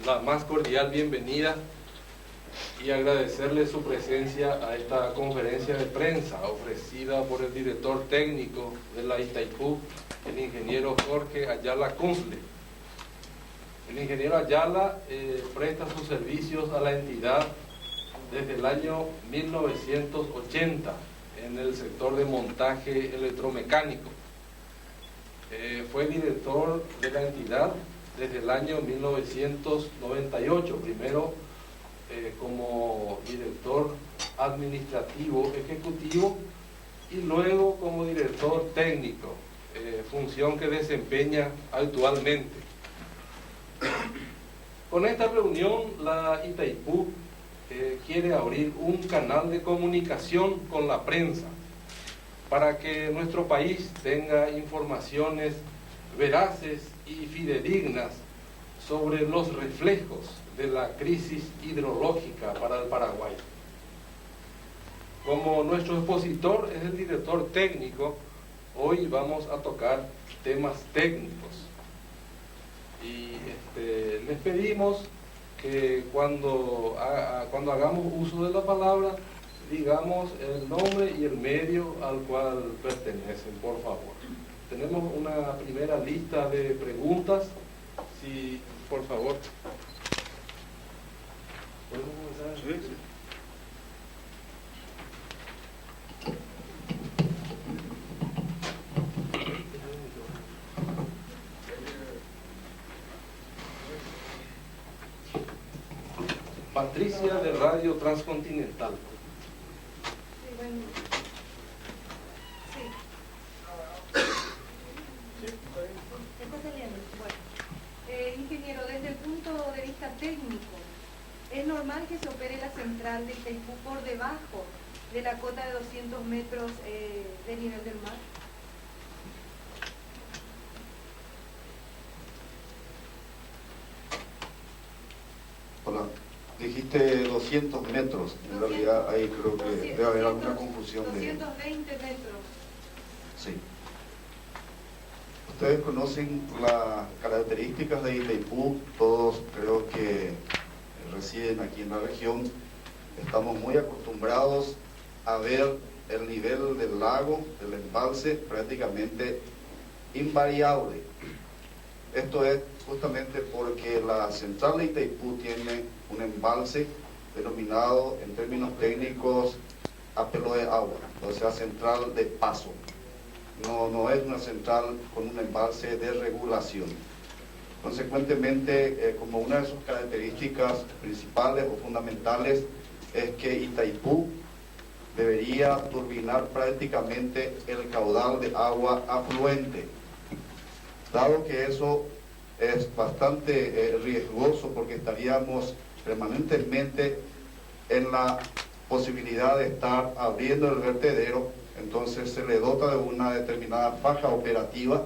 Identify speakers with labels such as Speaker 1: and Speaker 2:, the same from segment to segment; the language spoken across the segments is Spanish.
Speaker 1: la más cordial bienvenida y agradecerle su presencia a esta conferencia de prensa ofrecida por el director técnico de la Itaipú, el ingeniero Jorge Ayala Kunzle. El ingeniero Ayala presta sus servicios a la entidad desde el año 1980 en el sector de montaje electromecánico. Fue director de la entidad desde el año 1998, primero como director administrativo ejecutivo y luego como director técnico, función que desempeña actualmente. Con esta reunión, la Itaipú quiere abrir un canal de comunicación con la prensa para que nuestro país tenga informaciones veraces y fidedignas sobre los reflejos de la crisis hidrológica para el Paraguay. Como nuestro expositor es el director técnico, hoy vamos a tocar temas técnicos. Y les pedimos que cuando hagamos uso de la palabra, digamos el nombre y el medio al cual pertenecen, por favor. Tenemos una primera lista de preguntas. Si, por favor. ¿Podemos comenzar? Sí, sí. Patricia de Radio Transcontinental.
Speaker 2: Sí, bueno. Sí. Está saliendo. Bueno. Ingeniero, desde el punto de vista técnico, ¿es normal que se opere la central de Itaipú por debajo de la cota de 200 metros de nivel del mar?
Speaker 3: Hola. Dijiste 200 metros, en realidad ahí creo que
Speaker 2: 200,
Speaker 3: debe haber alguna confusión.
Speaker 2: 220 metros.
Speaker 3: Sí. Ustedes conocen las características de Itaipú, todos creo que residen aquí en la región. Estamos muy acostumbrados a ver el nivel del lago, del embalse, prácticamente invariable. Esto es justamente porque la central de Itaipú tiene un embalse denominado en términos técnicos apelo de agua, o sea, central de paso. No es una central con un embalse de regulación. Consecuentemente, como una de sus características principales o fundamentales es que Itaipú debería turbinar prácticamente el caudal de agua afluente. Dado que eso es bastante riesgoso porque estaríamos permanentemente en la posibilidad de estar abriendo el vertedero, entonces se le dota de una determinada faja operativa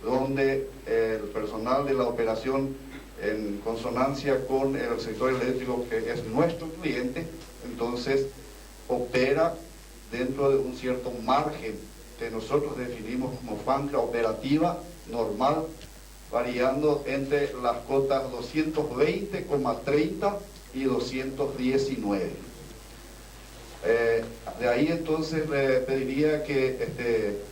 Speaker 3: donde el personal de la operación, en consonancia con el sector eléctrico que es nuestro cliente, entonces opera dentro de un cierto margen que nosotros definimos como franja operativa normal, variando entre las cotas 220,30 y 219. De ahí entonces le pediría que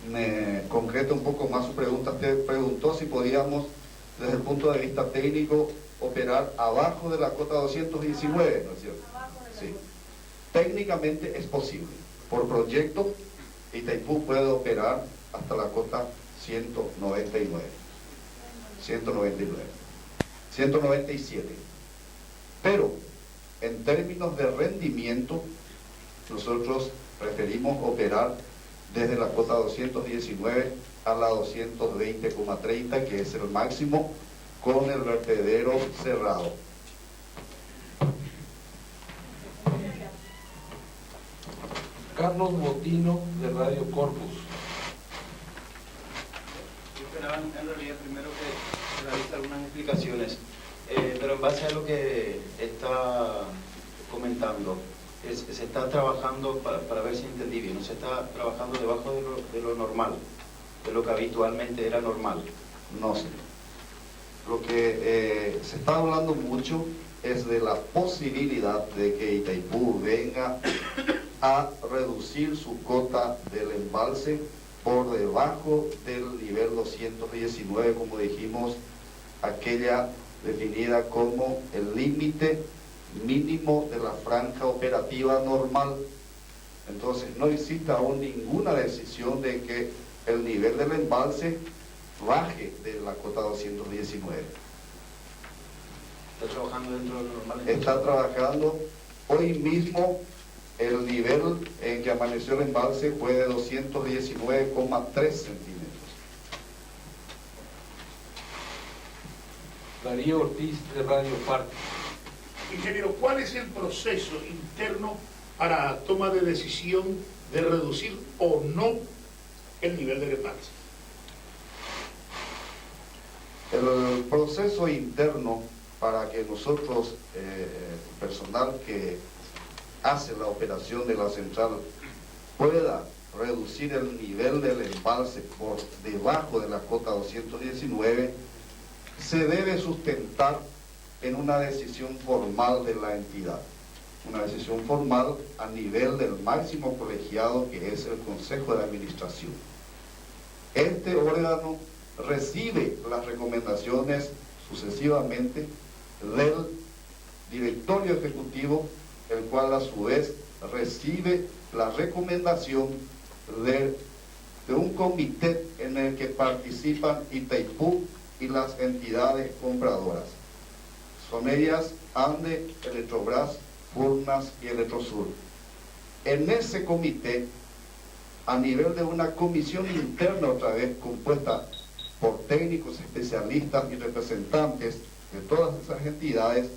Speaker 3: me concrete un poco más su pregunta. Usted preguntó si podíamos, desde el punto de vista técnico, operar abajo de la cota 219, ¿no es cierto? Sí. Técnicamente es posible. Por proyecto, Itaipú puede operar hasta la cota 197. Pero en términos de rendimiento, nosotros preferimos operar desde la cota 219 a la 220,30, que es el máximo, con el vertedero cerrado.
Speaker 1: Carlos Botino de Radio Corpus.
Speaker 4: Yo esperaba en realidad primero que realice algunas explicaciones, pero en base a lo que está comentando, se está trabajando, para ver si entendí bien, no se está trabajando debajo de lo normal, de lo que habitualmente era normal.
Speaker 3: No, señor. lo que se está hablando mucho es de la posibilidad de que Itaipú venga a reducir su cota del embalse por debajo del nivel 219, como dijimos, aquella definida como el límite mínimo de la franja operativa normal. Entonces no existe aún ninguna decisión de que el nivel del embalse baje de la cota 219.
Speaker 4: ¿Está trabajando dentro del normal?
Speaker 3: Está trabajando. Hoy mismo el nivel en que amaneció el embalse fue de 219,3 centímetros.
Speaker 1: Darío Ortiz, de Radio Parque.
Speaker 5: Ingeniero, ¿cuál es el proceso interno para toma de decisión de reducir o no el nivel del embalse?
Speaker 3: El proceso interno para que nosotros, personal que hace la operación de la central, pueda reducir el nivel del embalse por debajo de la cota 219, se debe sustentar en una decisión formal de la entidad, una decisión formal a nivel del máximo colegiado, que es el Consejo de Administración. Este órgano recibe las recomendaciones sucesivamente del directorio ejecutivo, el cual a su vez recibe la recomendación de un comité en el que participan Itaipú y las entidades compradoras. Son ellas ANDE, Electrobras, Furnas y Electrosur. En ese comité, a nivel de una comisión interna, otra vez compuesta por técnicos, especialistas y representantes de todas esas entidades,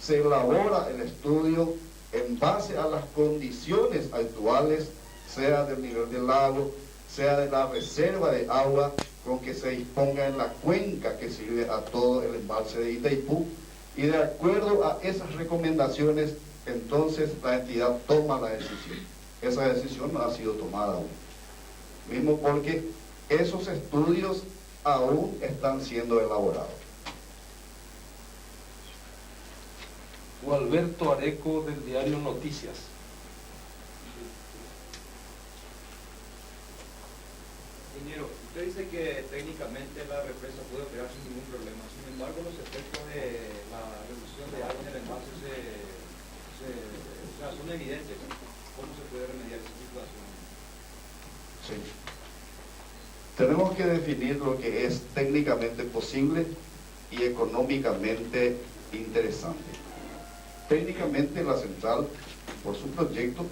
Speaker 3: se elabora el estudio en base a las condiciones actuales, sea del nivel del lago, sea de la reserva de agua con que se disponga en la cuenca que sirve a todo el embalse de Itaipú, y de acuerdo a esas recomendaciones, entonces la entidad toma la decisión. Esa decisión no ha sido tomada aún, mismo porque esos estudios aún están siendo elaborados.
Speaker 1: Gualberto Areco, del diario Noticias.
Speaker 6: Ingeniero, usted dice que técnicamente la represa puede operar sin ningún problema. Sin embargo, los efectos de la reducción de agua en el embalse son evidentes. ¿Cómo se puede remediar esa situación?
Speaker 3: Sí. Tenemos que definir lo que es técnicamente posible y económicamente interesante. Técnicamente la central, por su proyecto,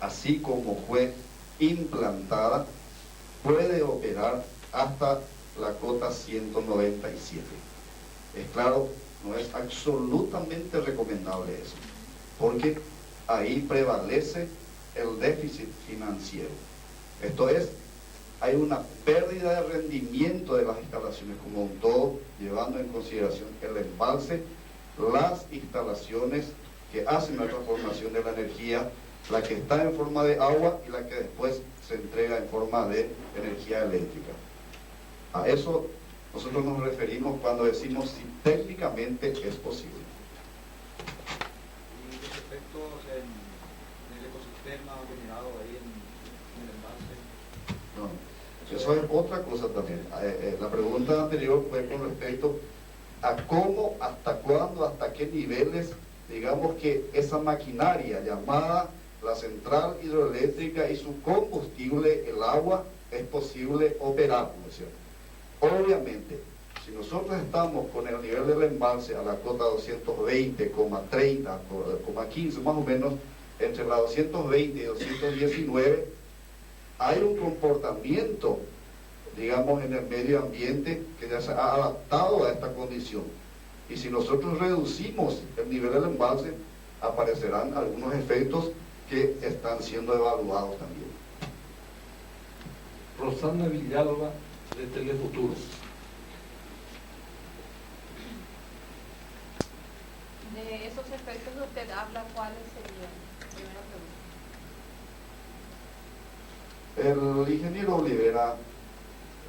Speaker 3: así como fue implantada, puede operar hasta la cota 197. Es claro, no es absolutamente recomendable eso, porque ahí prevalece el déficit financiero. Esto es, hay una pérdida de rendimiento de las instalaciones como un todo, llevando en consideración el embalse, las instalaciones que hacen la transformación de la energía, la que está en forma de agua y la que después se entrega en forma de energía eléctrica. A eso nosotros nos referimos cuando decimos si técnicamente es posible.
Speaker 6: ¿Y los efectos en el ecosistema generado ahí en el embalse?
Speaker 3: No, eso es otra cosa también. La pregunta anterior fue con respecto a cómo, hasta cuándo, hasta qué niveles, digamos que esa maquinaria llamada la central hidroeléctrica y su combustible, el agua, es posible operar, ¿no es cierto? Obviamente, si nosotros estamos con el nivel del embalse a la cota 220,30,15 más o menos, entre la 220 y 219, hay un comportamiento, digamos, en el medio ambiente que ya se ha adaptado a esta condición. Y si nosotros reducimos el nivel del embalse, aparecerán algunos efectos que están siendo evaluados también.
Speaker 1: Rosana Villalba, de Telefuturos.
Speaker 7: De esos efectos que usted habla, ¿cuáles serían? Primera pregunta.
Speaker 3: El ingeniero Olivera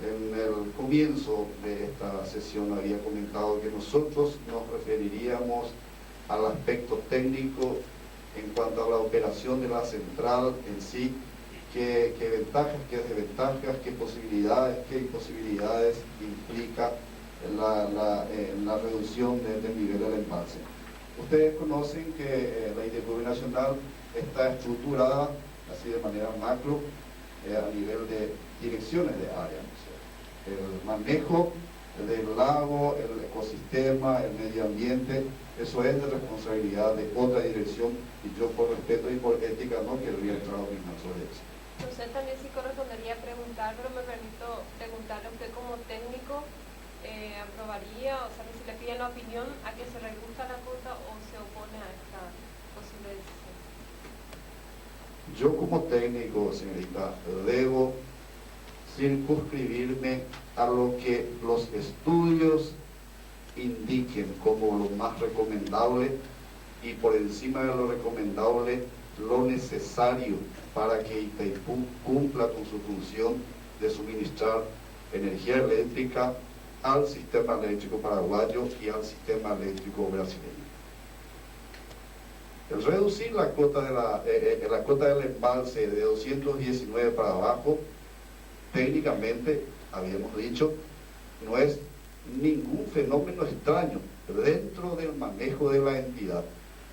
Speaker 3: En el comienzo de esta sesión había comentado que nosotros nos referiríamos al aspecto técnico en cuanto a la operación de la central en sí, qué ventajas, qué desventajas, qué posibilidades, qué imposibilidades implica la reducción del nivel del embalse. Ustedes conocen que la ITPU nacional está estructurada así de manera macro a nivel de direcciones de área, ¿no? El manejo del lago, el ecosistema, el medio ambiente, eso es de responsabilidad de otra dirección, y yo por respeto y por ética no querría entrar a opinar sobre eso.
Speaker 7: Usted también sí correspondería preguntar, pero me permito preguntarle a usted como técnico, ¿aprobaría, o sea, que si le piden la opinión a que se reduzca la cuota o se opone a esta posible decisión?
Speaker 3: Yo como técnico, señorita, debo circunscribirme a lo que los estudios indiquen como lo más recomendable, y por encima de lo recomendable, lo necesario para que Itaipú cumpla con su función de suministrar energía eléctrica al sistema eléctrico paraguayo y al sistema eléctrico brasileño. El reducir la cuota del embalse de 219 para abajo, técnicamente, habíamos dicho, no es ningún fenómeno extraño dentro del manejo de la entidad.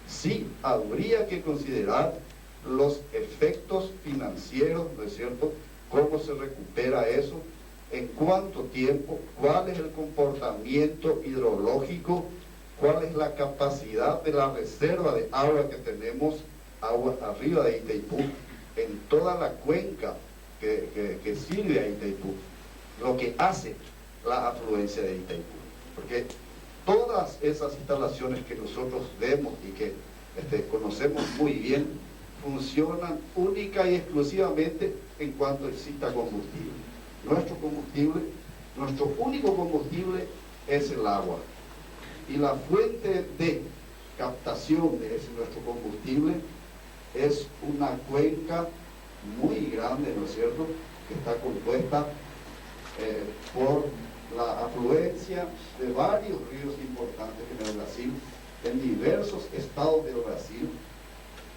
Speaker 3: Sí habría que considerar los efectos financieros, ¿no es cierto? ¿Cómo se recupera eso? ¿En cuánto tiempo? ¿Cuál es el comportamiento hidrológico? ¿Cuál es la capacidad de la reserva de agua que tenemos, agua arriba de Itaipú, en toda la cuenca que sirve a Itaipú? Lo que hace la afluencia de Itaipú. Porque todas esas instalaciones que nosotros vemos y que conocemos muy bien, funcionan única y exclusivamente en cuanto exista combustible. Nuestro único combustible es el agua. Y la fuente de captación de ese nuestro combustible es una cuenca muy grande, ¿no es cierto?, que está compuesta por la afluencia de varios ríos importantes en el Brasil, en diversos estados del Brasil,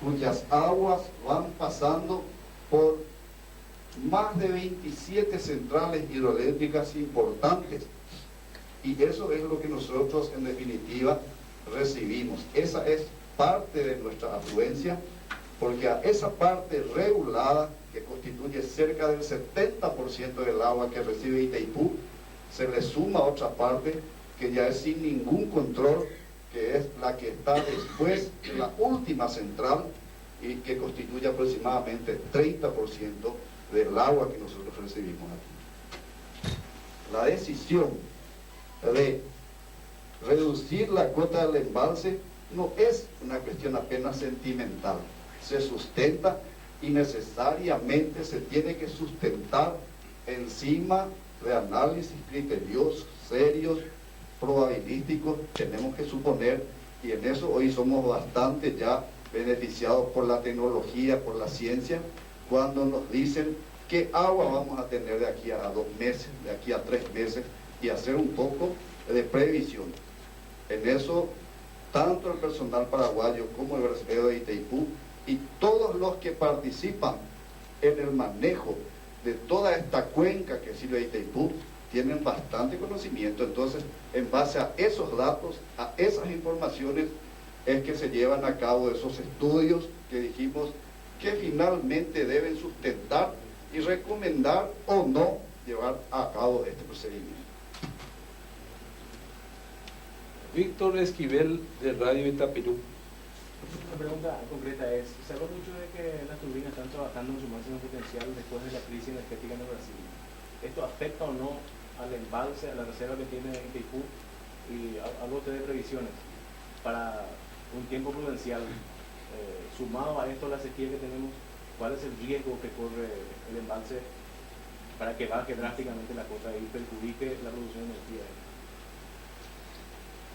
Speaker 3: cuyas aguas van pasando por más de 27 centrales hidroeléctricas importantes. Y eso es lo que nosotros en definitiva recibimos. Esa es parte de nuestra afluencia, porque a esa parte regulada, que constituye cerca del 70% del agua que recibe Itaipú, se le suma otra parte que ya es sin ningún control, que es la que está después de la última central y que constituye aproximadamente 30% del agua que nosotros recibimos aquí. La decisión de reducir la cuota del embalse no es una cuestión apenas sentimental, se sustenta y necesariamente se tiene que sustentar encima de análisis criteriosos, serios, probabilísticos. Tenemos que suponer, y en eso hoy somos bastante ya beneficiados por la tecnología, por la ciencia, cuando nos dicen qué agua vamos a tener de aquí a 2 meses, de aquí a 3 meses, y hacer un poco de previsión. En eso, tanto el personal paraguayo como el brasileño de Itaipú y todos los que participan en el manejo de toda esta cuenca que sirve a Itaipú tienen bastante conocimiento. Entonces, en base a esos datos, a esas informaciones, es que se llevan a cabo esos estudios que dijimos que finalmente deben sustentar y recomendar o no llevar a cabo este procedimiento.
Speaker 1: Víctor Esquivel, de Radio Itapirú.
Speaker 8: La pregunta concreta es, se habla mucho de que las turbinas están trabajando en su máximo potencial después de la crisis energética en el Brasil. ¿Esto afecta o no al embalse, a la reserva que tiene Itaipú? Y algo de previsiones para un tiempo prudencial, sumado a esto la sequía que tenemos, ¿cuál es el riesgo que corre el embalse para que baje drásticamente la cuota y perjudique la producción de energía?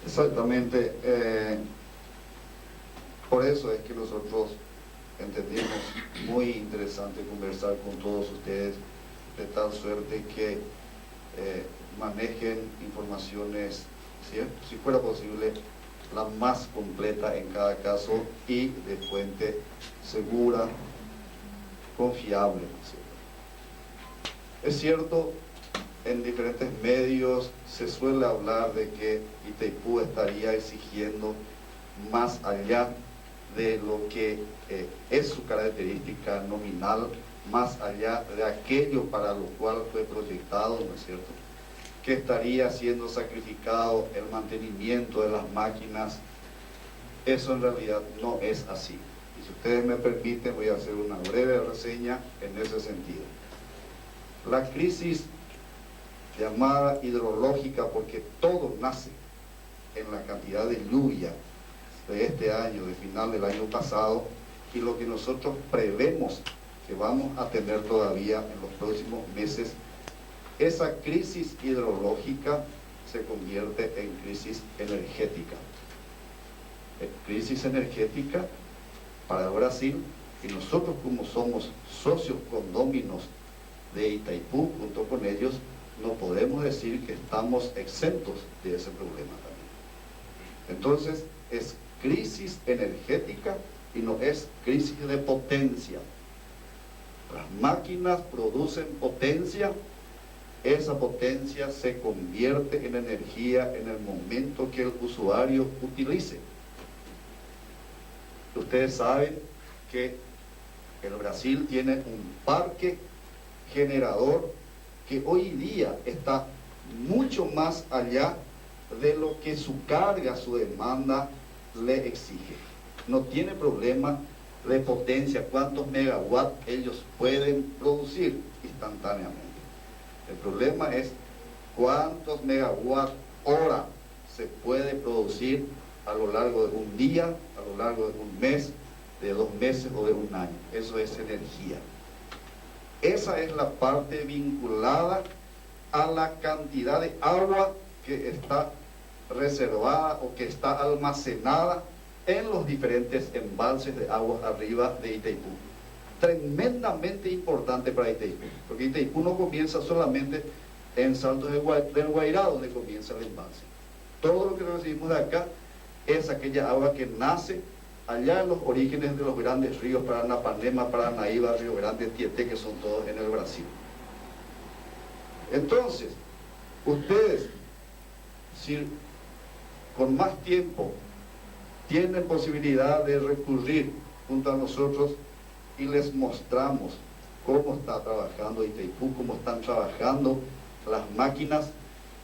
Speaker 3: Exactamente. Por eso es que nosotros entendimos muy interesante conversar con todos ustedes, de tal suerte que manejen informaciones, si fuera posible, la más completa en cada caso y de fuente segura, confiable. Es cierto, en diferentes medios se suele hablar de que Itaipú estaría exigiendo más allá de lo que es su característica nominal, más allá de aquello para lo cual fue proyectado, ¿no es cierto?, que estaría siendo sacrificado el mantenimiento de las máquinas. Eso en realidad no es así. Y si ustedes me permiten, voy a hacer una breve reseña en ese sentido. La crisis llamada hidrológica, porque todo nace en la cantidad de lluvia de este año, de final del año pasado, y lo que nosotros prevemos que vamos a tener todavía en los próximos meses, esa crisis hidrológica se convierte en crisis energética. Crisis energética para Brasil, y nosotros, como somos socios condóminos de Itaipú, junto con ellos, no podemos decir que estamos exentos de ese problema también. Entonces, es crisis energética y no es crisis de potencia. Las máquinas producen potencia, esa potencia se convierte en energía en el momento que el usuario utilice. Ustedes saben que el Brasil tiene un parque generador que hoy día está mucho más allá de lo que su carga, su demanda le exige. No tiene problema de potencia, cuántos megawatts ellos pueden producir instantáneamente. El problema es cuántos megawatt hora se puede producir a lo largo de un día, a lo largo de un mes, de 2 meses o de un año. Eso es energía. Esa es la parte vinculada a la cantidad de agua que está reservada o que está almacenada en los diferentes embalses de aguas arriba de Itaipú. Tremendamente importante para Itaipú, porque Itaipú no comienza solamente en Saltos del Guairá, donde comienza el embalse. Todo lo que recibimos de acá es aquella agua que nace allá en los orígenes de los grandes ríos, Paranapanema, Paranaíba, Río Grande, Tieté, que son todos en el Brasil. Entonces, ustedes, si con más tiempo tienen posibilidad de recurrir junto a nosotros y les mostramos cómo está trabajando Itaipú, cómo están trabajando las máquinas,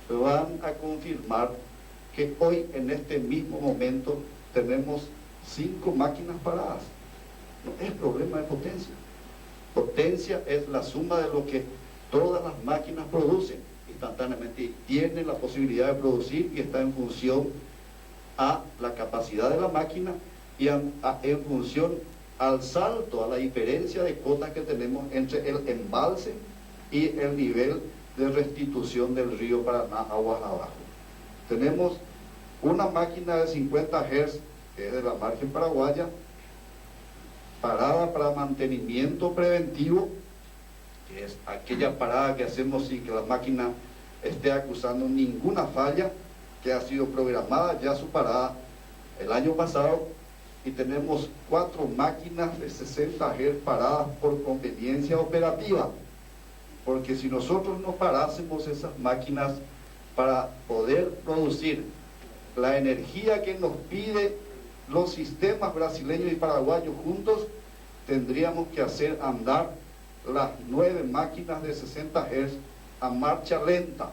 Speaker 3: van a confirmar que hoy en este mismo momento tenemos 5 máquinas paradas. No es problema de potencia. Potencia es la suma de lo que todas las máquinas producen instantáneamente y tienen la posibilidad de producir, y está en función a la capacidad de la máquina y en función al salto, a la diferencia de cotas que tenemos entre el embalse y el nivel de restitución del río Paraná aguas abajo. Tenemos una máquina de 50 Hz, que es de la margen paraguaya, parada para mantenimiento preventivo, que es aquella parada que hacemos sin que la máquina esté acusando ninguna falla, que ha sido programada ya su parada el año pasado, y tenemos 4 máquinas de 60 Hz paradas por conveniencia operativa, porque si nosotros no parásemos esas máquinas para poder producir la energía que nos pide los sistemas brasileños y paraguayos juntos, tendríamos que hacer andar las 9 máquinas de 60 Hz a marcha lenta.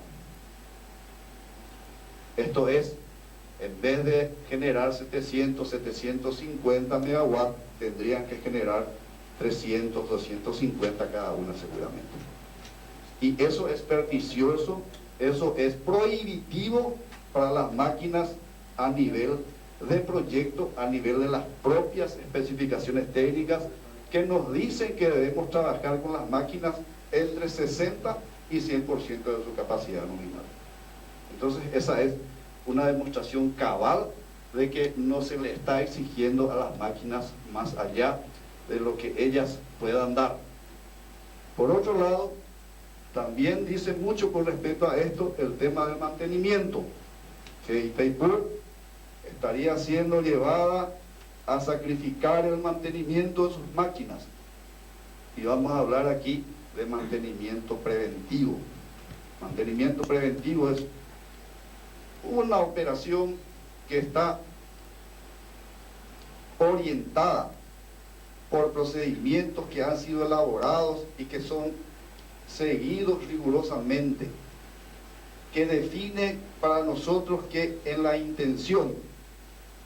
Speaker 3: Esto es, en vez de generar 700, 750 megawatts, tendrían que generar 300, 250 cada una seguramente. Y eso es pernicioso, eso es prohibitivo para las máquinas a nivel de proyecto, a nivel de las propias especificaciones técnicas que nos dicen que debemos trabajar con las máquinas entre 60 y 100% de su capacidad nominal. Entonces esa es una demostración cabal de que no se le está exigiendo a las máquinas más allá de lo que ellas puedan dar. Por otro lado, También dice mucho con respecto a esto el tema del mantenimiento, que Itaipú estaría siendo llevada a sacrificar el mantenimiento de sus máquinas. Y vamos a hablar aquí de mantenimiento preventivo. Mantenimiento preventivo es una operación que está orientada por procedimientos que han sido elaborados y que son seguidos rigurosamente, que define para nosotros que en la intención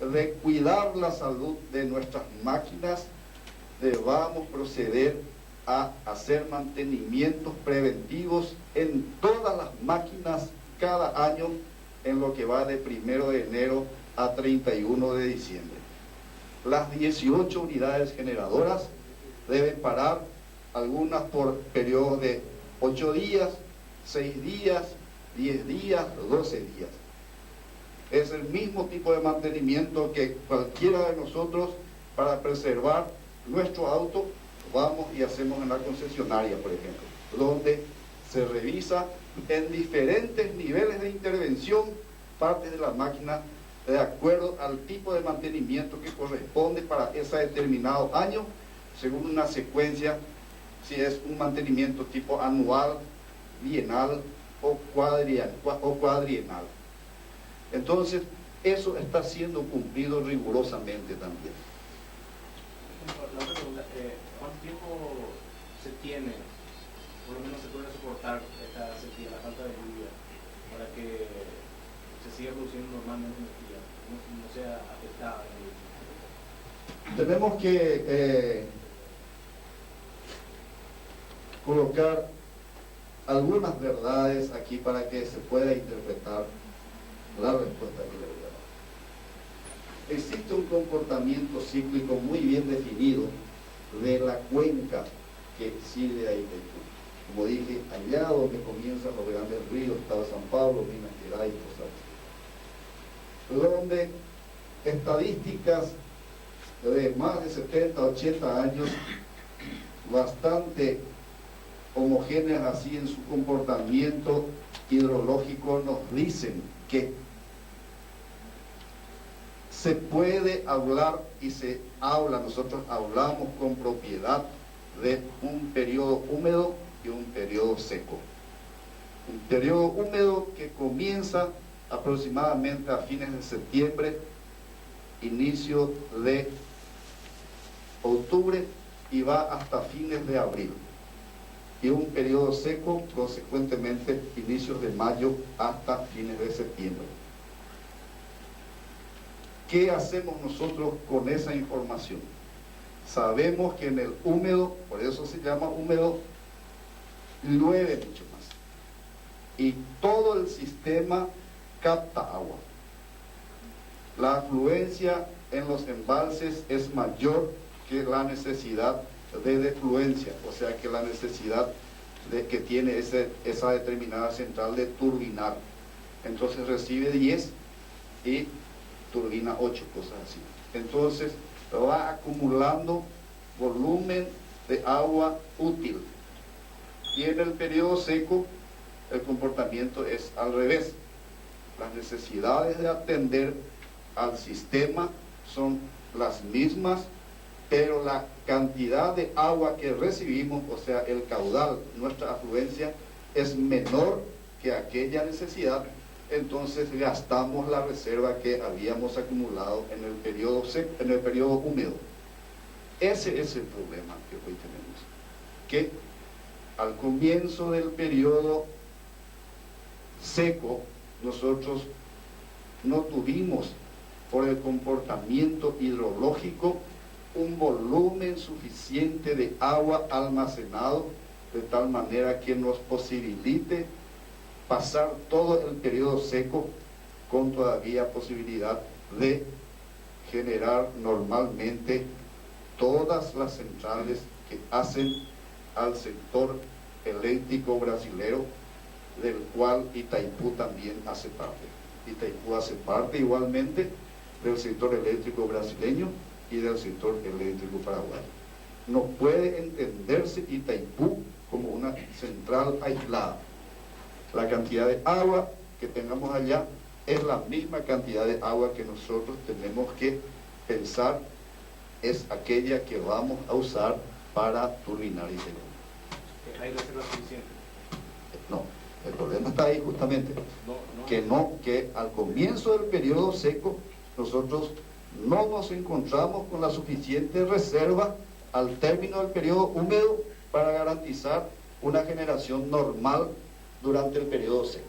Speaker 3: de cuidar la salud de nuestras máquinas debamos proceder a hacer mantenimientos preventivos en todas las máquinas cada año en lo que va de 1 de enero a 31 de diciembre. Las 18 unidades generadoras deben parar, algunas por periodos de 8 días, 6 días, 10 días, 12 días. Es el mismo tipo de mantenimiento que cualquiera de nosotros, para preservar nuestro auto, vamos y hacemos en la concesionaria, por ejemplo, donde se revisa en diferentes niveles de intervención partes de la máquina de acuerdo al tipo de mantenimiento que corresponde para ese determinado año, según una secuencia, si es un mantenimiento tipo anual, bienal o cuadrienal. Entonces, eso está siendo cumplido rigurosamente también.
Speaker 8: La otra pregunta, ¿cuánto tiempo se tiene, por lo menos se puede soportar esta sequía, la falta de lluvia, para que se siga produciendo normalmente energía, no sea afectada?
Speaker 3: Tenemos que colocar algunas verdades aquí para que se pueda interpretar la respuesta que le voy a dar. Existe un comportamiento cíclico muy bien definido de la cuenca que sirve a Itaipú. Como dije, allá donde comienzan los grandes ríos, estado San Pablo, Minas Gerais, donde estadísticas de más de 70, 80 años, bastante homogéneas así en su comportamiento hidrológico, nos dicen que se puede hablar y se habla, nosotros hablamos con propiedad de un periodo húmedo y un periodo seco. Un periodo húmedo que comienza aproximadamente a fines de septiembre, inicio de octubre y va hasta fines de abril. Y un periodo seco, consecuentemente, inicios de mayo hasta fines de septiembre. ¿Qué hacemos nosotros con esa información? Sabemos que en el húmedo, por eso se llama húmedo, llueve mucho más. Y todo el sistema capta agua. La afluencia en los embalses es mayor que la necesidad de defluencia, o sea que la necesidad que tiene esa determinada central de turbinar. Entonces recibe 10 y turbina 8, cosas así. Entonces va acumulando volumen de agua útil. Y en el periodo seco el comportamiento es al revés. Las necesidades de atender al sistema son las mismas, pero la cantidad de agua que recibimos, o sea, el caudal, nuestra afluencia, es menor que aquella necesidad. Entonces gastamos la reserva que habíamos acumulado en el periodo seco, en el periodo húmedo. Ese es el problema que hoy tenemos, que al comienzo del periodo seco nosotros no tuvimos, por el comportamiento hidrológico, un volumen suficiente de agua almacenado de tal manera que nos posibilite pasar todo el periodo seco con todavía posibilidad de generar normalmente todas las centrales que hacen al sector eléctrico brasilero, del cual Itaipú también hace parte. Itaipú hace parte igualmente del sector eléctrico brasileño y del sector eléctrico paraguayo. No puede entenderse Itaipú como una central aislada. La cantidad de agua que tengamos allá es la misma cantidad de agua que nosotros tenemos que pensar es aquella que vamos a usar para turbinar y segundo.
Speaker 8: ¿Hay reservas suficientes?
Speaker 3: No, el problema está ahí justamente, que al comienzo del periodo seco nosotros no nos encontramos con la suficiente reserva al término del periodo húmedo para garantizar una generación normal durante el periodo seco.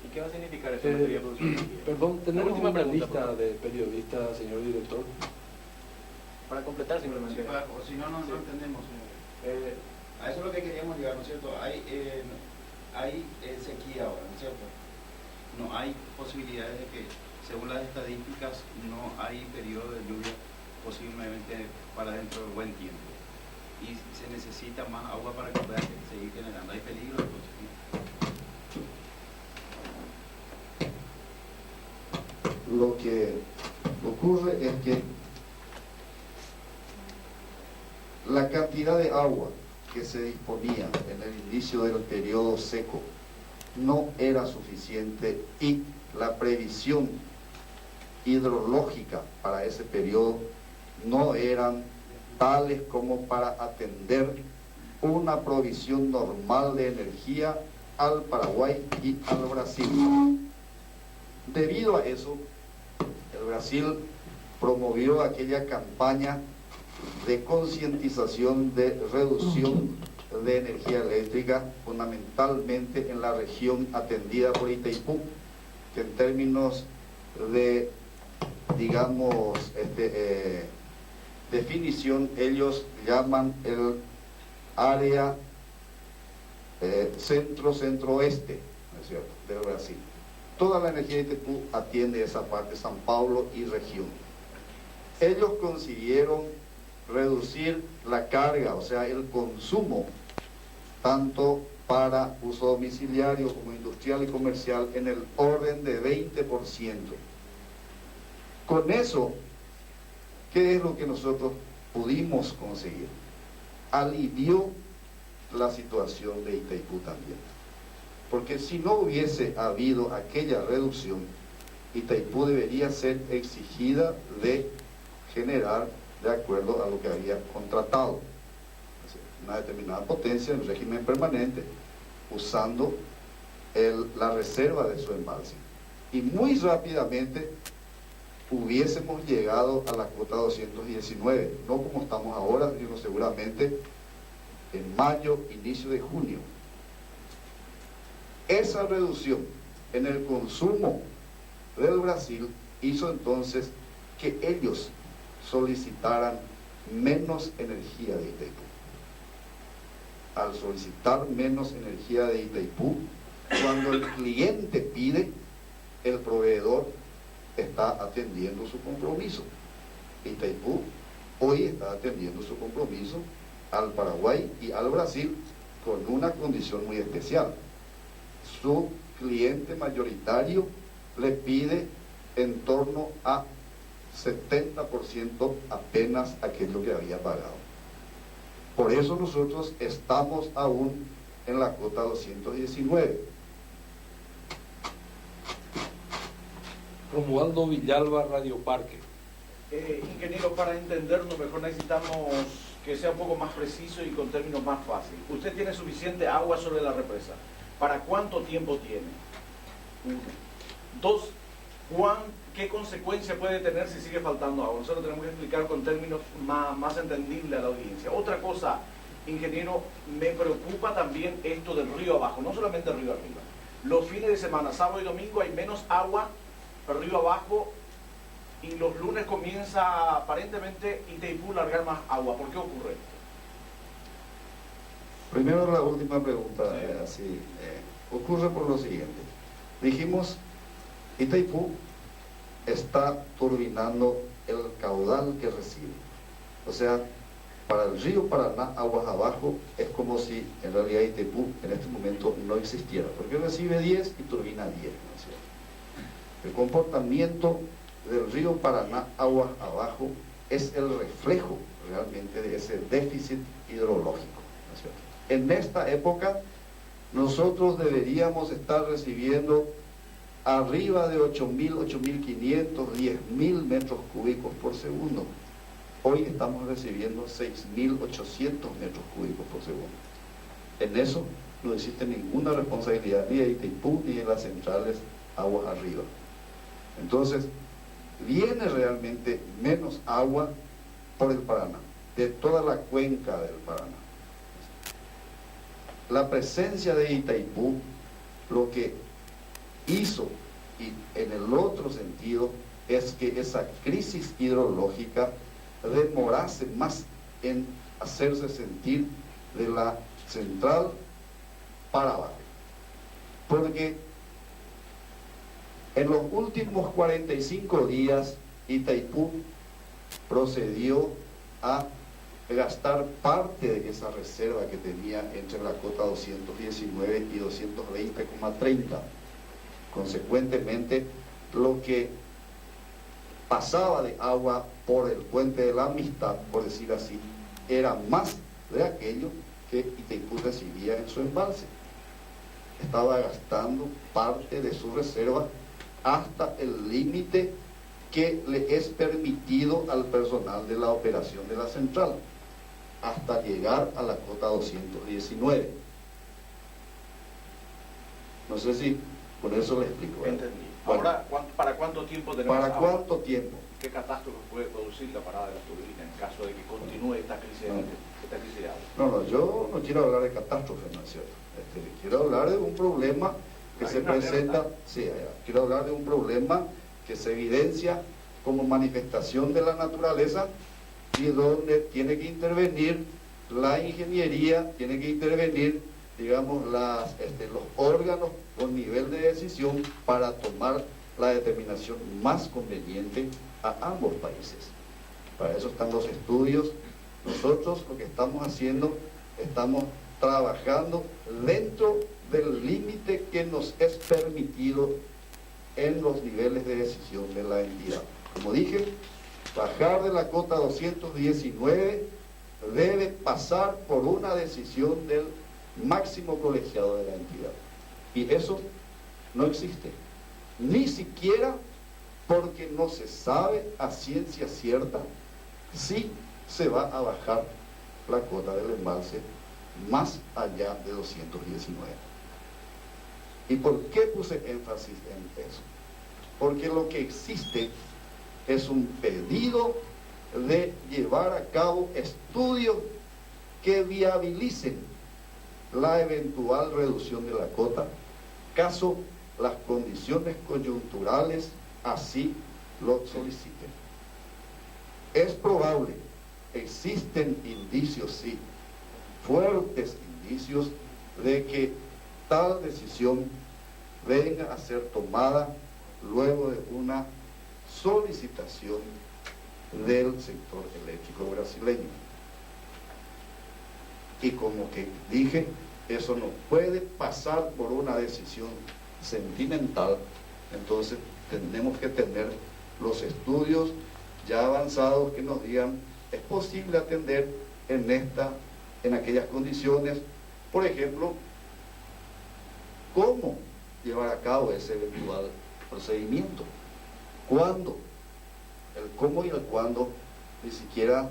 Speaker 8: ¿Y qué va a significar eso en materia de producción de energía?
Speaker 1: Perdón, tenemos
Speaker 8: última
Speaker 1: una
Speaker 8: pregunta,
Speaker 1: lista
Speaker 8: por favor.
Speaker 1: de periodistas, señor director.
Speaker 8: Para completar simplemente.
Speaker 4: O si no, no entendemos. A eso es lo que queríamos llegar, ¿no es cierto? Hay sequía ahora, ¿no es cierto? No hay posibilidades de que, según las estadísticas, no hay periodo de lluvia posiblemente para dentro de buen tiempo. Y se necesita más agua para que pueda seguir generando. Hay peligro, entonces, ¿no?
Speaker 3: Lo que ocurre es que la cantidad de agua que se disponía en el inicio del periodo seco no era suficiente y la previsión hidrológica para ese periodo no eran tales como para atender una provisión normal de energía al Paraguay y al Brasil. Debido a eso, el Brasil promovió aquella campaña de concientización de reducción de energía eléctrica, fundamentalmente en la región atendida por Itaipú, que en términos de, digamos, definición, ellos llaman el área centro-centroeste, ¿no es cierto?, del Brasil. Toda la energía de Itaipú atiende esa parte, San Pablo y región. Ellos consiguieron reducir la carga, o sea, el consumo, tanto para uso domiciliario como industrial y comercial, en el orden de 20%. Con eso, ¿qué es lo que nosotros pudimos conseguir? Alivió la situación de Itaipú también. Porque si no hubiese habido aquella reducción, Itaipú debería ser exigida de generar de acuerdo a lo que había contratado, una determinada potencia en régimen permanente, usando la reserva de su embalse. Y muy rápidamente hubiésemos llegado a la cuota 219, no como estamos ahora, sino seguramente en mayo, inicio de junio. Esa reducción en el consumo del Brasil hizo entonces que ellos solicitaran menos energía de Itaipú. Al solicitar menos energía de Itaipú, cuando el cliente pide, el proveedor está atendiendo su compromiso. Itaipú hoy está atendiendo su compromiso al Paraguay y al Brasil con una condición muy especial. Su cliente mayoritario le pide en torno a 70% apenas aquello que había pagado. Por eso nosotros estamos aún en la cuota 219.
Speaker 1: Romualdo Villalba, Radio Parque.
Speaker 9: Ingeniero, para entendernos mejor necesitamos que sea un poco más preciso y con términos más fáciles. Usted tiene suficiente agua sobre la represa. ¿Para cuánto tiempo tiene? Uno. Dos, ¿qué consecuencia puede tener si sigue faltando agua? Nosotros tenemos que explicar con términos más entendibles a la audiencia. Otra cosa, ingeniero, me preocupa también esto del río abajo, no solamente el río arriba. Los fines de semana, sábado y domingo, hay menos agua río abajo y los lunes comienza aparentemente Itaipú a largar más agua. ¿Por qué ocurre esto?
Speaker 3: Primero la última pregunta, ocurre por lo siguiente. Dijimos, Itaipú está turbinando el caudal que recibe. O sea, para el río Paraná, aguas abajo, es como si en realidad Itaipú en este momento no existiera, porque recibe 10 y turbina 10, ¿no es cierto? El comportamiento del río Paraná, aguas abajo, es el reflejo realmente de ese déficit hidrológico, ¿no es cierto? en esta época nosotros deberíamos estar recibiendo arriba de 8.000, 8.500, 10.000 metros cúbicos por segundo. Hoy estamos recibiendo 6.800 metros cúbicos por segundo. En eso no existe ninguna responsabilidad ni de Itaipú ni de las centrales aguas arriba. Entonces, viene realmente menos agua por el Paraná, de toda la cuenca del Paraná. La presencia de Itaipú lo que hizo, y en el otro sentido, es que esa crisis hidrológica demorase más en hacerse sentir de la central para abajo. Porque en los últimos 45 días Itaipú procedió a gastar parte de esa reserva que tenía entre la cota 219 y 220,30. Consecuentemente, lo que pasaba de agua por el puente de la Amistad, por decir así, era más de aquello que Itaipú recibía en su embalse. Estaba gastando parte de su reserva hasta el límite que le es permitido al personal de la operación de la central, hasta llegar a la cota 219. No sé si por eso le explico.
Speaker 9: Entendí.
Speaker 3: Bueno,
Speaker 9: Ahora, ¿para cuánto tiempo tenemos
Speaker 3: ¿para
Speaker 9: agua?
Speaker 3: cuánto tiempo?
Speaker 9: ¿Qué catástrofe puede producir la parada de las turbinas en caso de que continúe esta crisis de agua?
Speaker 3: No, yo no quiero hablar de catástrofe, ¿no es cierto? Quiero hablar de un problema que se presenta, quiero hablar de un problema que se evidencia como manifestación de la naturaleza y donde tiene que intervenir la ingeniería, tiene que intervenir, digamos, los órganos con nivel de decisión para tomar la determinación más conveniente a ambos países. Para eso están los estudios. Nosotros lo que estamos haciendo, estamos trabajando dentro del límite que nos es permitido en los niveles de decisión de la entidad. Como dije, bajar de la cota 219 debe pasar por una decisión del máximo colegiado de la entidad. Y eso no existe. Ni siquiera porque no se sabe a ciencia cierta si se va a bajar la cota del embalse más allá de 219. ¿Y por qué puse énfasis en eso? Porque lo que existe es un pedido de llevar a cabo estudios que viabilicen la eventual reducción de la cota, caso las condiciones coyunturales así lo soliciten. Es probable, existen indicios, sí, fuertes indicios de que tal decisión venga a ser tomada luego de una solicitación del sector eléctrico brasileño. Y como que dije, eso no puede pasar por una decisión sentimental, entonces tenemos que tener los estudios ya avanzados que nos digan, es posible atender en aquellas condiciones, por ejemplo, cómo llevar a cabo ese eventual procedimiento, cuándo, el cómo y el cuándo ni siquiera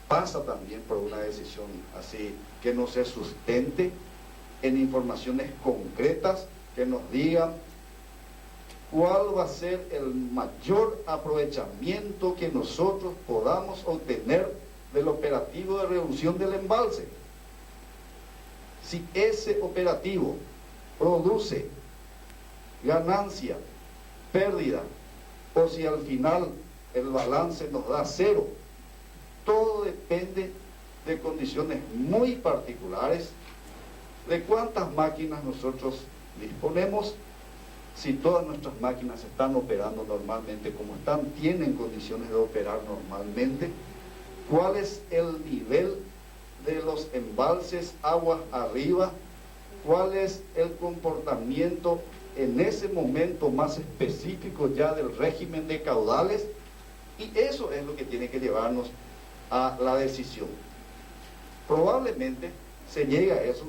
Speaker 3: pasa también por una decisión así que no se sustente en informaciones concretas que nos digan cuál va a ser el mayor aprovechamiento que nosotros podamos obtener del operativo de reducción del embalse. Si ese operativo produce ganancia, pérdida, o si al final el balance nos da cero, todo depende de condiciones muy particulares, de cuántas máquinas nosotros disponemos, si todas nuestras máquinas están operando normalmente como están, tienen condiciones de operar normalmente, cuál es el nivel de los embalses aguas arriba, cuál es el comportamiento en ese momento más específico ya del régimen de caudales, y eso es lo que tiene que llevarnos a la decisión. Probablemente se llega a eso,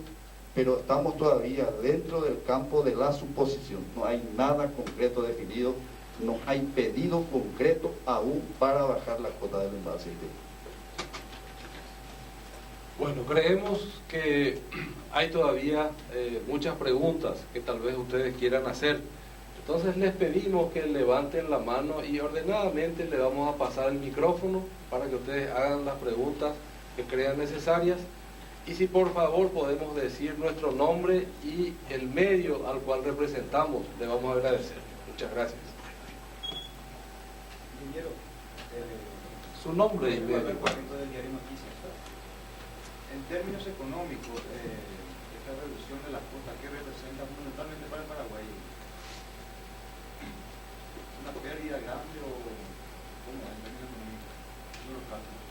Speaker 3: pero estamos todavía dentro del campo de la suposición. No hay nada concreto definido, no hay pedido concreto aún para bajar la cuota del embalse Itaipú.
Speaker 1: Bueno, creemos que hay todavía muchas preguntas que tal vez ustedes quieran hacer. Entonces les pedimos que levanten la mano y ordenadamente le vamos a pasar el micrófono para que ustedes hagan las preguntas que crean necesarias. Y si por favor podemos decir nuestro nombre y el medio al cual representamos, le vamos a agradecer. Muchas gracias.
Speaker 6: Ingeniero,
Speaker 1: Su nombre y medio.
Speaker 6: del diario Noticias. En términos económicos, esta reducción de la cuota, ¿qué representa fundamentalmente para el Paraguay? ¿Una pérdida grande o cómo en términos económicos? Los cálculos.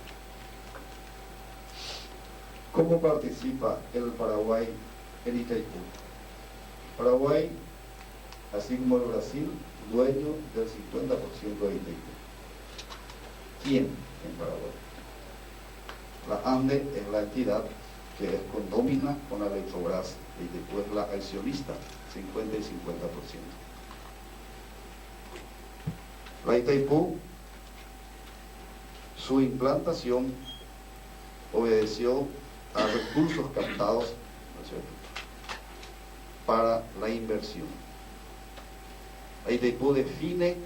Speaker 3: ¿Cómo participa el Paraguay en Itaipú? Paraguay, así como el Brasil, dueño del 50% de Itaipú. ¿Quién en Paraguay? La ANDE es la entidad que es condómina con la Electrobras y después la accionista, 50 y 50%. La Itaipú, su implantación obedeció a recursos captados, ¿no es cierto?, para la inversión. La Itaipú define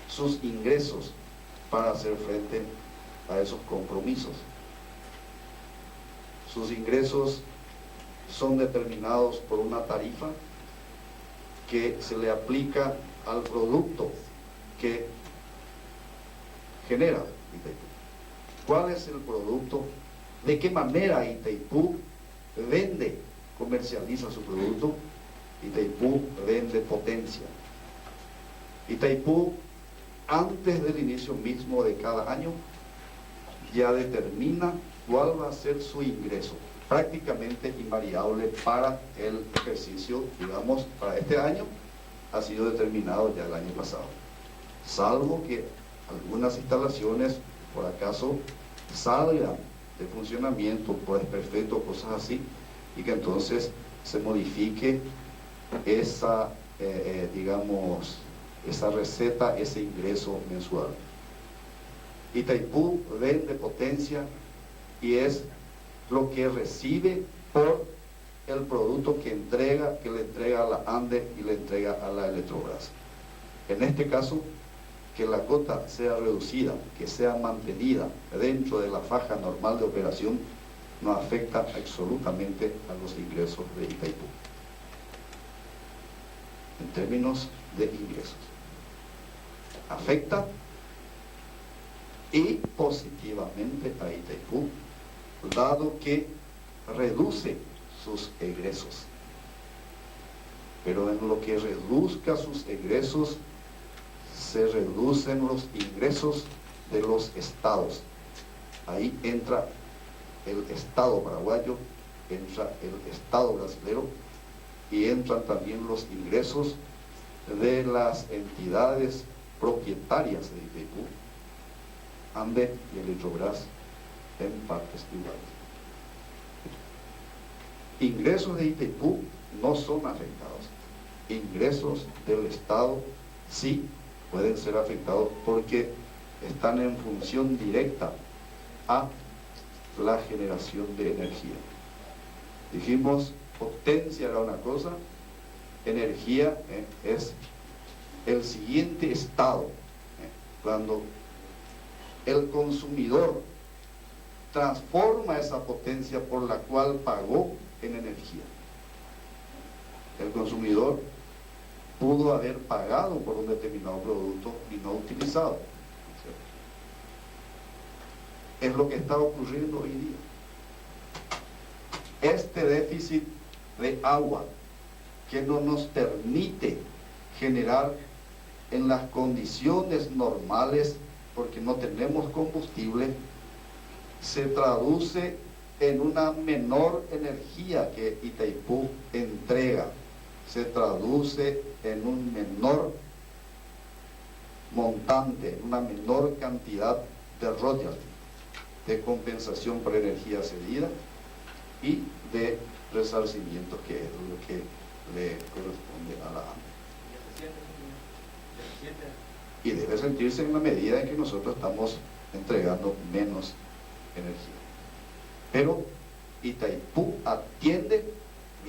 Speaker 3: sus ingresos para hacer frente a esos compromisos. Sus ingresos son determinados por una tarifa que se le aplica al producto que genera Itaipú. ¿Cuál es el producto? ¿De qué manera Itaipú vende, comercializa su producto? Itaipú vende potencia. Itaipú, antes del inicio mismo de cada año, ya determina cuál va a ser su ingreso, prácticamente invariable para el ejercicio, digamos, para este año, ha sido determinado ya el año pasado. Salvo que algunas instalaciones, por acaso, salgan de funcionamiento por desperfecto, cosas así, y que entonces se modifique esa, digamos, esa receta, ese ingreso mensual. Itaipú vende potencia y es lo que recibe por el producto que le entrega a la ANDE y le entrega a la Electrobras. En este caso, que la cuota sea reducida, que sea mantenida dentro de la faja normal de operación, no afecta absolutamente a los ingresos de Itaipú. En términos de ingresos, afecta y positivamente a Itaipú, dado que reduce sus egresos. Pero en lo que reduzca sus egresos, se reducen los ingresos de los estados. Ahí entra el Estado paraguayo, entra el Estado brasilero y entran también los ingresos de las entidades propietarias de Itaipú, ANDE y Electrobras, en partes iguales. Ingresos de Itaipú no son afectados. Ingresos del Estado sí pueden ser afectados porque están en función directa a la generación de energía. Dijimos, potencia era una cosa, energía es el siguiente estado, cuando el consumidor transforma esa potencia por la cual pagó en energía. El consumidor pudo haber pagado por un determinado producto y no utilizado. Es lo que está ocurriendo hoy día. Este déficit de agua que no nos permite generar en las condiciones normales, porque no tenemos combustible, se traduce en una menor energía que Itaipú entrega, se traduce en un menor montante, en una menor cantidad de royalty, de compensación por energía cedida, y de resarcimientos, que es lo que le corresponde a la ANDE. Y debe sentirse en la medida en que nosotros estamos entregando menos energía. Pero Itaipú atiende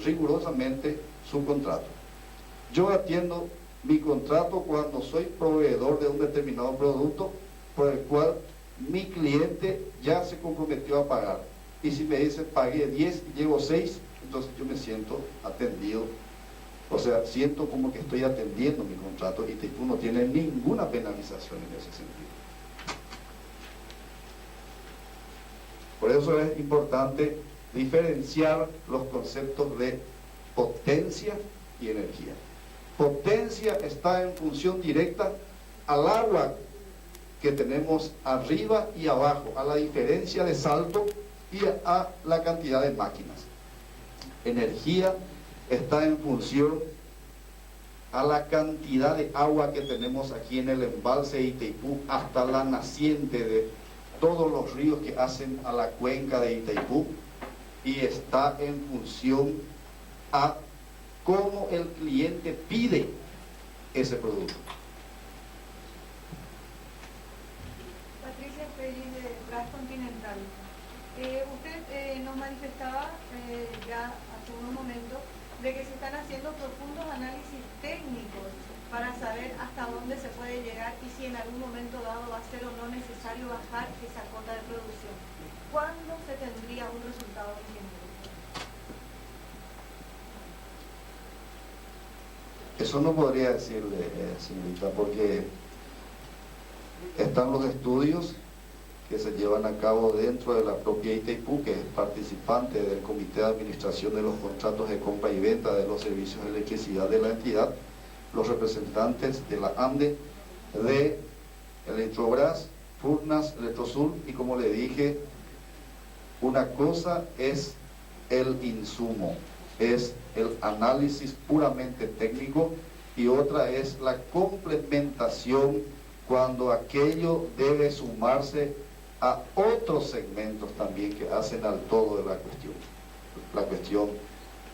Speaker 3: rigurosamente su contrato. Yo atiendo mi contrato cuando soy proveedor de un determinado producto por el cual mi cliente ya se comprometió a pagar. Y si me dice pagué 10 y llevo 6, entonces yo me siento atendido. O sea, siento como que estoy atendiendo mi contrato y Itaipú no tiene ninguna penalización en ese sentido. Por eso es importante diferenciar los conceptos de potencia y energía. Potencia está en función directa al agua que tenemos arriba y abajo, a la diferencia de salto y a la cantidad de máquinas. Energía está en función a la cantidad de agua que tenemos aquí en el embalse de Itaipú hasta la naciente de todos los ríos que hacen a la cuenca de Itaipú, y está en función a cómo el cliente pide ese producto.
Speaker 2: Patricia Félix de Transcontinental. Usted nos manifestaba ya hace unos momentos de que se están haciendo profundos análisis técnicos para saber hasta dónde se puede llegar y si en algún momento dado va a ser o no necesario bajar esa cuota de producción. ¿Cuándo se tendría un resultado, ingeniero?
Speaker 3: Eso no podría decirle, señorita, porque están los estudios que se llevan a cabo dentro de la propia Itaipú, que es participante del Comité de Administración de los Contratos de Compra y Venta de los Servicios de Electricidad de la entidad, los representantes de la ANDE, de Electrobras, Furnas, Electrosur, y como le dije, una cosa es el insumo, es el análisis puramente técnico, y otra es la complementación cuando aquello debe sumarse a otros segmentos también que hacen al todo de la cuestión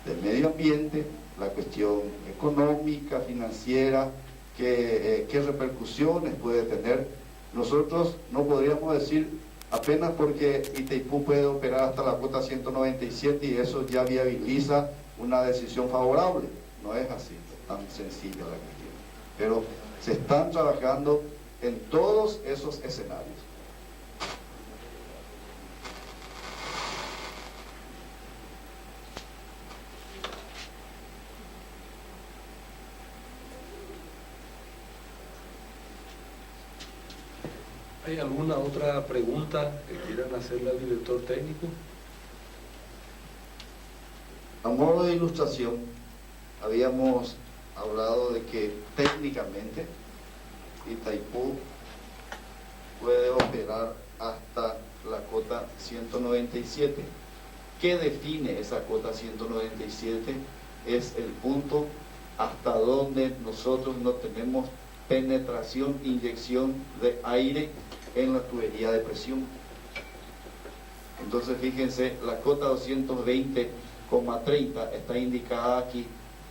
Speaker 3: del medio ambiente, la cuestión económica, financiera, qué repercusiones puede tener. Nosotros no podríamos decir apenas porque Itaipú puede operar hasta la cuota 197 y eso ya viabiliza una decisión favorable. No es así, tan sencilla la cuestión. Pero se están trabajando en todos esos escenarios.
Speaker 1: ¿Hay alguna otra pregunta que quieran hacerle al director técnico?
Speaker 3: A modo de ilustración, habíamos hablado de que técnicamente Itaipú puede operar hasta la cota 197. ¿Qué define esa cota 197? Es el punto hasta donde nosotros no tenemos penetración, inyección de aire en la tubería de presión. Entonces fíjense, la cota 220,30 está indicada aquí,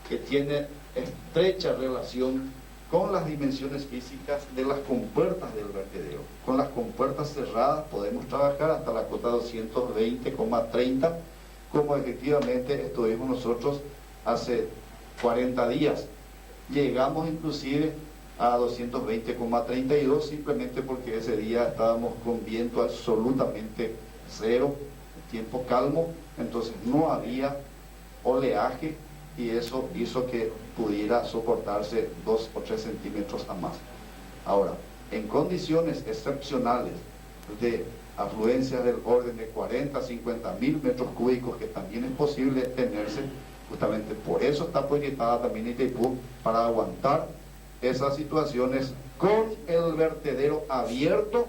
Speaker 3: que tiene estrecha relación con las dimensiones físicas de las compuertas del vertedero. Con las compuertas cerradas podemos trabajar hasta la cota 220,30, como efectivamente estuvimos nosotros hace 40 días. Llegamos inclusive a 220,32 simplemente porque ese día estábamos con viento absolutamente cero, tiempo calmo, entonces no había oleaje y eso hizo que pudiera soportarse 2 o 3 centímetros a más. Ahora, en condiciones excepcionales de afluencias del orden de 40 a 50 mil metros cúbicos, que también es posible tenerse, justamente por eso está proyectada también Itaipú, para aguantar esas situaciones con el vertedero abierto.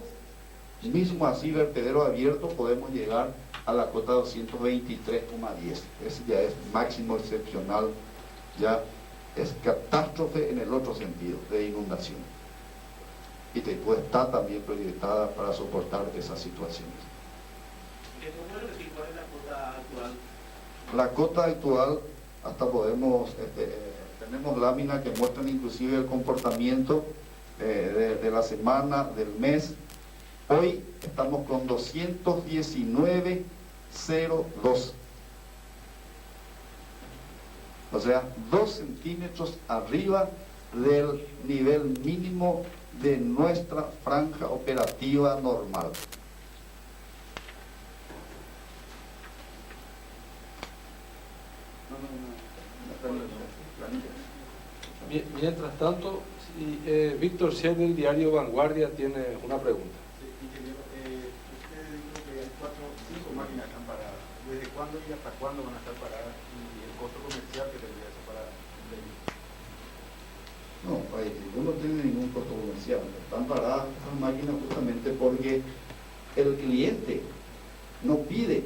Speaker 3: Mismo así, vertedero abierto, podemos llegar a la cota 223,10. Ese ya es máximo excepcional, ya es catástrofe en el otro sentido, de inundación. Itaipú está también proyectada para soportar esas situaciones.
Speaker 8: ¿Puede decir cuál es la cota actual
Speaker 3: La cota actual, hasta podemos, tenemos láminas que muestran inclusive el comportamiento de la semana, del mes. Hoy estamos con 219,02. O sea, 2 centímetros arriba del nivel mínimo de nuestra franja operativa normal.
Speaker 1: Mientras tanto, Víctor Scher del diario Vanguardia tiene una pregunta.
Speaker 8: Ingeniero, usted dijo que hay 5 máquinas que están paradas. ¿Desde cuándo y hasta cuándo van a estar paradas? Y el costo comercial que tendría esa parada.
Speaker 3: No, no tiene ningún costo comercial. Están paradas estas máquinas justamente porque el cliente no pide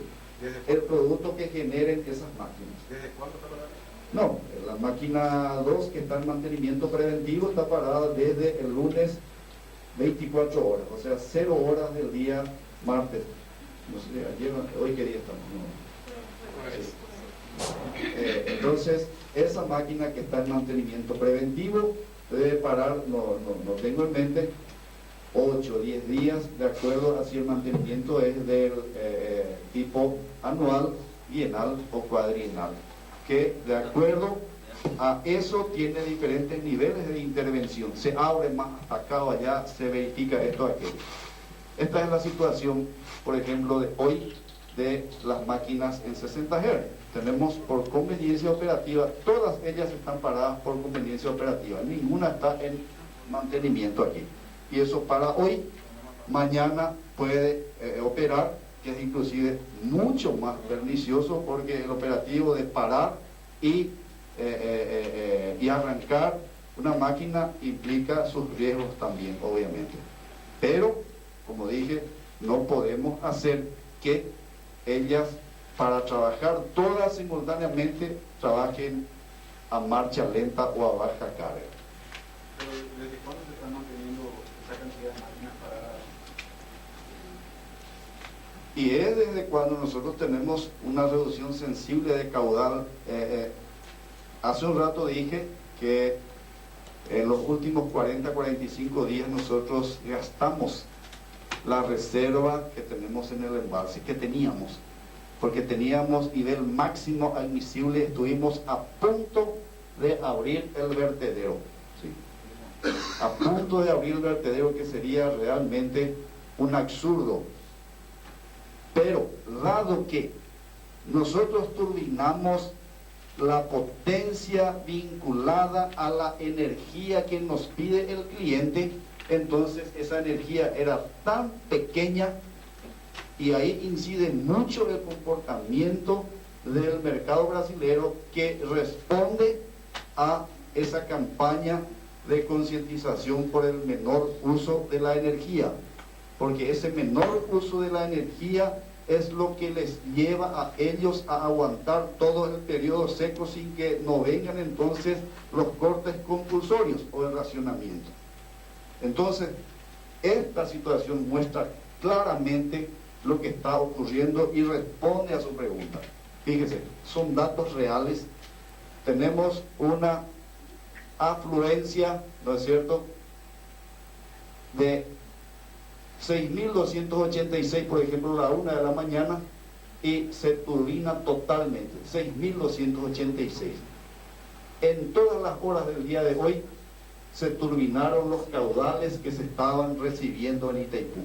Speaker 3: el producto que generen esas máquinas.
Speaker 8: ¿Desde cuándo está parada?
Speaker 3: No, la máquina 2 que está en mantenimiento preventivo está parada desde el lunes 24 horas, o sea, 0 horas del día martes. No sé, ayer, hoy qué día estamos. No. Entonces, esa máquina que está en mantenimiento preventivo debe parar, no tengo en mente, 8 o 10 días, de acuerdo a si el mantenimiento es del tipo anual, bienal o cuadrienal, que de acuerdo a eso tiene diferentes niveles de intervención. Se abre más hasta acá o allá, se verifica esto o aquello. Esta es la situación, por ejemplo, de hoy de las máquinas en 60 Hz. Tenemos por conveniencia operativa, todas ellas están paradas por conveniencia operativa, ninguna está en mantenimiento aquí. Y eso para hoy, mañana puede operar, que es inclusive mucho más pernicioso, porque el operativo de parar y arrancar una máquina implica sus riesgos también, obviamente. Pero, como dije, no podemos hacer que ellas, para trabajar todas simultáneamente, trabajen a marcha lenta o a baja carga.
Speaker 8: Pero ¿desde cuándo se está manteniendo esa cantidad de máquinas paradas?
Speaker 3: Y es desde cuando nosotros tenemos una reducción sensible de caudal. Hace un rato dije que en los últimos 40-45 días nosotros gastamos la reserva que tenemos en el embalse, que teníamos, porque teníamos nivel máximo admisible, estuvimos a punto de abrir el vertedero, ¿sí? A punto de abrir el vertedero, que sería realmente un absurdo. Pero dado que nosotros turbinamos la potencia vinculada a la energía que nos pide el cliente, entonces esa energía era tan pequeña, y ahí incide mucho el comportamiento del mercado brasilero, que responde a esa campaña de concientización por el menor uso de la energía, porque ese menor uso de la energía es lo que les lleva a ellos a aguantar todo el periodo seco sin que no vengan entonces los cortes compulsorios o el racionamiento. Entonces, esta situación muestra claramente lo que está ocurriendo y responde a su pregunta. Fíjese, son datos reales. Tenemos una afluencia, ¿no es cierto?, de 6.286, por ejemplo, a la 1 de la mañana, y se turbina totalmente, 6.286. En todas las horas del día de hoy se turbinaron los caudales que se estaban recibiendo en Itaipú.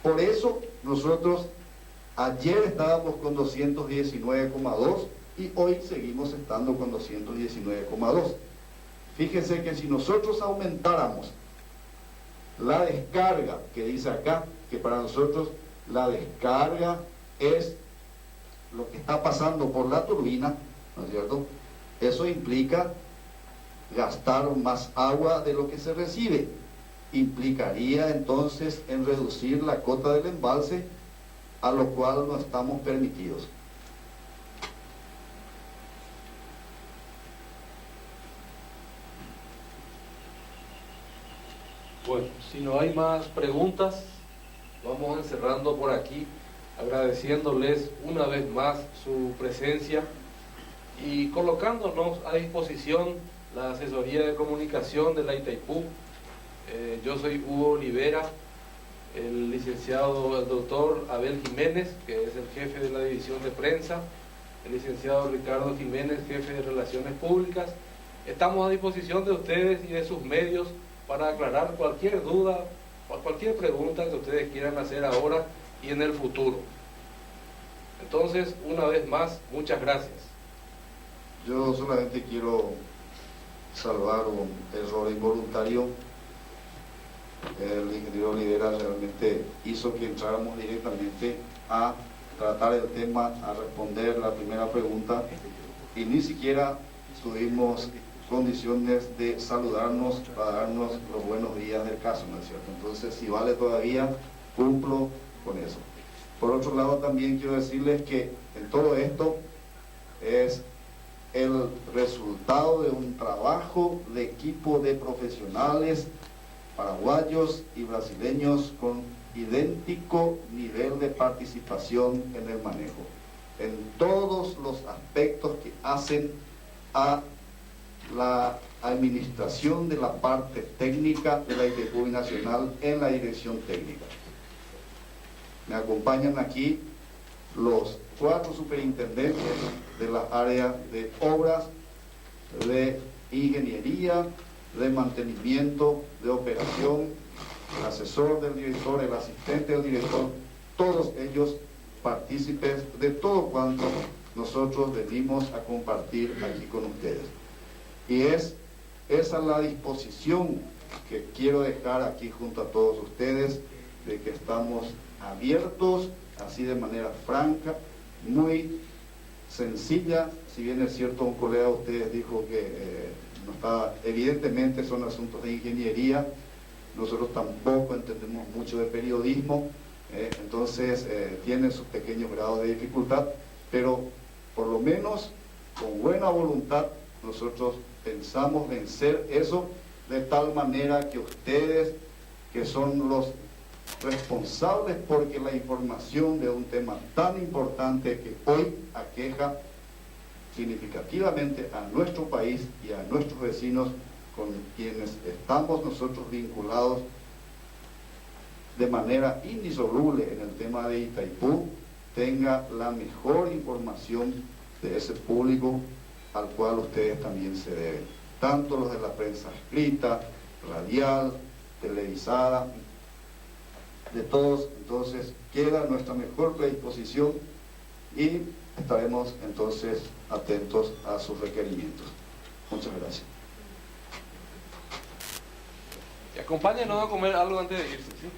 Speaker 3: Por eso nosotros ayer estábamos con 219,2 y hoy seguimos estando con 219,2. Fíjense que si nosotros aumentáramos la descarga, que dice acá, que para nosotros la descarga es lo que está pasando por la turbina, ¿no es cierto? Eso implica gastar más agua de lo que se recibe. Implicaría entonces en reducir la cota del embalse, a lo cual no estamos permitidos.
Speaker 1: Bueno, si no hay más preguntas, vamos encerrando por aquí agradeciéndoles una vez más su presencia y colocándonos a disposición la asesoría de comunicación de la Itaipú. Yo soy Hugo Olivera, el licenciado, el doctor Abel Jiménez, que es el jefe de la división de prensa, el licenciado Ricardo Jiménez, jefe de Relaciones Públicas. Estamos a disposición de ustedes y de sus medios para aclarar cualquier duda o cualquier pregunta que ustedes quieran hacer ahora y en el futuro. Entonces, una vez más, muchas gracias.
Speaker 3: Yo solamente quiero salvar un error involuntario. El ingeniero Olivera realmente hizo que entráramos directamente a tratar el tema, a responder la primera pregunta, y ni siquiera tuvimos condiciones de saludarnos para darnos los buenos días del caso, ¿no es cierto? Entonces, si vale todavía, cumplo con eso. Por otro lado, también quiero decirles que en todo esto es el resultado de un trabajo de equipo de profesionales paraguayos y brasileños con idéntico nivel de participación en el manejo, en todos los aspectos que hacen a la administración de la parte técnica de la Itaipú Nacional en la dirección técnica. Me acompañan aquí los 4 superintendentes de la área de obras, de ingeniería, de mantenimiento, de operación, el asesor del director, el asistente del director, todos ellos partícipes de todo cuanto nosotros venimos a compartir aquí con ustedes. Y es esa la disposición que quiero dejar aquí junto a todos ustedes, de que estamos abiertos, así de manera franca, muy sencilla. Si bien es cierto, un colega de ustedes dijo que no está, evidentemente son asuntos de ingeniería, nosotros tampoco entendemos mucho de periodismo, entonces tienen sus pequeños grados de dificultad, pero por lo menos con buena voluntad nosotros pensamos vencer eso, de tal manera que ustedes, que son los responsables porque la información de un tema tan importante que hoy aqueja significativamente a nuestro país y a nuestros vecinos con quienes estamos nosotros vinculados de manera indisoluble en el tema de Itaipú, tenga la mejor información de ese público al cual ustedes también se deben, tanto los de la prensa escrita, radial, televisada, de todos. Entonces queda nuestra mejor predisposición y estaremos entonces atentos a sus requerimientos. Muchas gracias.
Speaker 1: Y acompáñenos a comer algo antes de irse, ¿sí?